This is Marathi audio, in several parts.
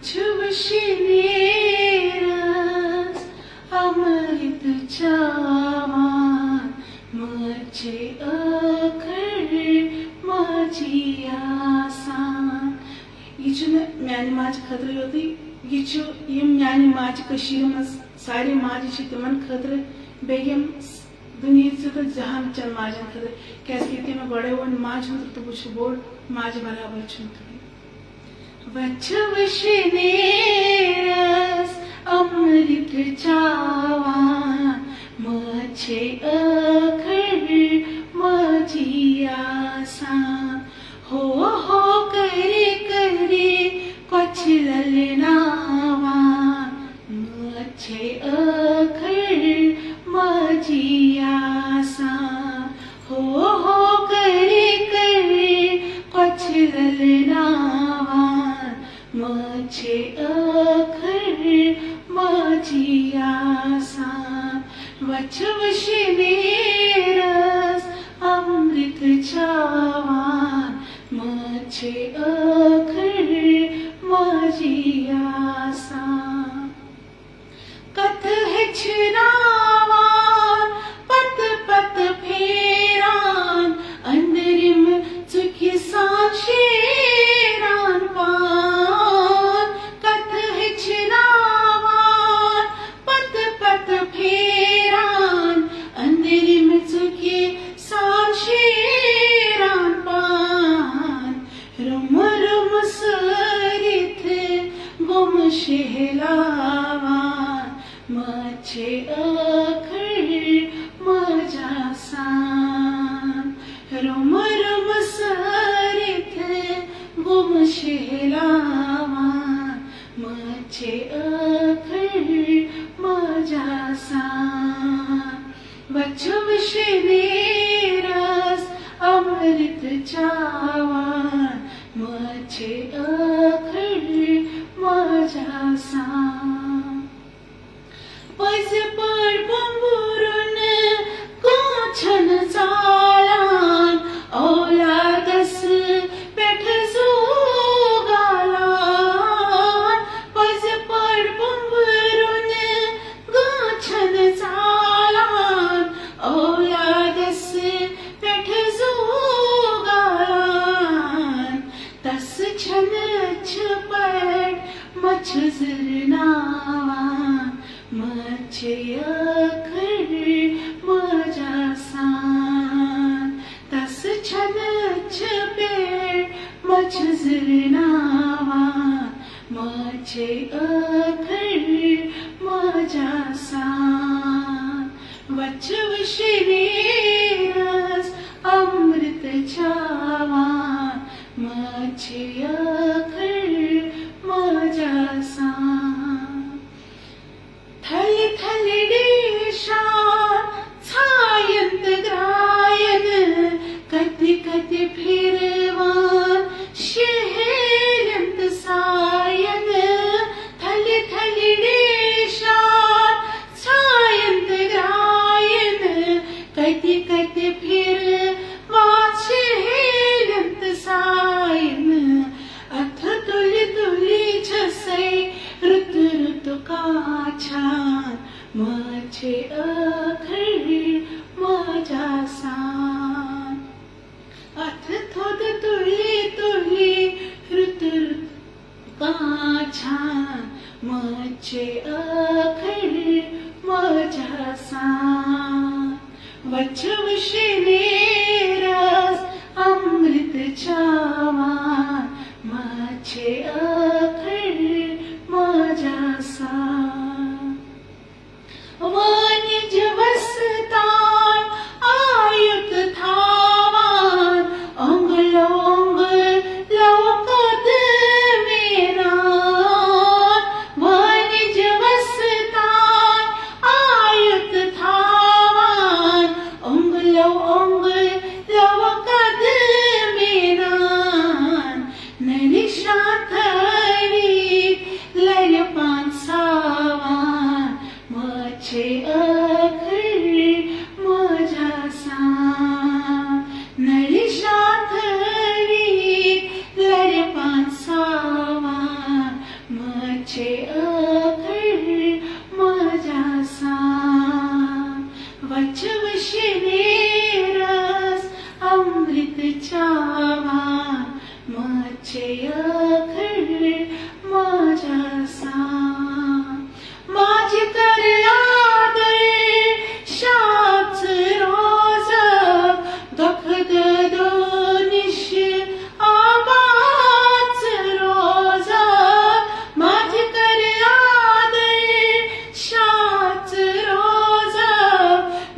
वचवशिनेरस अमृत चावान मचे अखर मजी आसान। यह म्यान माज खतर योत यह म्यान माज मज सारे माज तिमन खतर बेयम दुनिया तो जहान चन माजन खतर क्या मे गड़े वो माज तो बह बोड़ माज बराबर वचवशिनेरस अमृत चावान मचे अखर मजी आसान। हो करे करे कुछ ललनावान मचे अखर मजी आसान। हो करे करे कुछ ललनावान मचे अखर मजी आसान। वचवशिनेरस अमृत चावान मचे अखर मजी आसान। कथ हेचनावान पत पत फेरान अंदरिम चुकी सांशेरान पान। कथ हेचनावान पत पत फेरान अंदरिम चुकी सांशेरान पान। रुम रुम सरिथ गुम शेहलावान मचे अखर मजासान। रुम रुम सरिथ गुम शेहलावान मचे अखर मजासान। वचवशिनेरस अमृत चावान मचे अखर मजासान। पज पड बंबुरून कोछन चालान औलादस पेठ जोगालान। पज पड बंबुरून कोछन चालान औलादस पेठ जोगालान। तस छन छपड मछ जरनावान मचे अखर मजासान। तस छन छपेड मछ जरनावान मचे अखर मजासान। वचवशिनेरस अमृत चावान मचे अखर मजासान। थल थल देशान छायंत ग्रायन कति कति फिरवान शहरंत सायन। थल थल देशान छायंत ग्रायन कति कति फिरवान शहरंत सायन। अथ तुली तुली छसै ऋतु ऋतु काछान मचे अखर मजासान। अथ थोद तुली तुली ऋतु ऋतु काछान मचे अखर मजासान। वचवशिनेरस अमृत चावान मचे अखर मजासान। वाणिज वसतान आयुत थावान अंग लोंग लौकत मेरान। वाणिज वसतान आयुत थावान अंग लोंग लौकत मेरान। नरिशा थरी लरपान सा माझे अखर माझ्यासा वचवशिने रस अमृतचा वान माझे अखर माझ्यासा माझे कर आदर शाच रोज दखद दोनिश आबाच रोज माझे कर आदर शाच रोज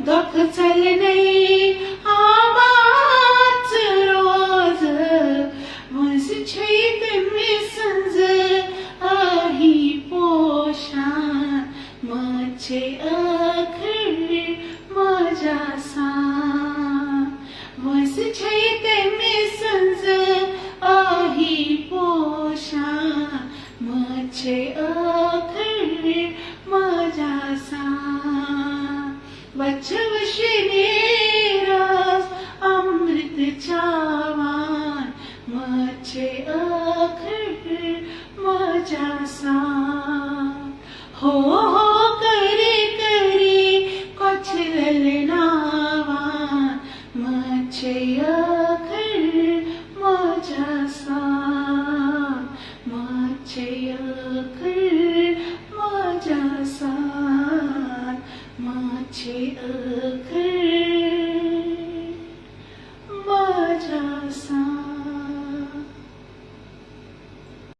दख चलने आबाच रोज वंस छैत मी संज आही पोषान माझे अखर माझ्यासा वंस छैत मी संज आही पोषान माझे अखर माझ्यासा वचवशिने रस अमृतचा वान माझे अखर माझ्यासा हो हो करी करी कोचलल नावान माझे अखर माझ्यासा माझे अखर माझ्यासा माझे अखर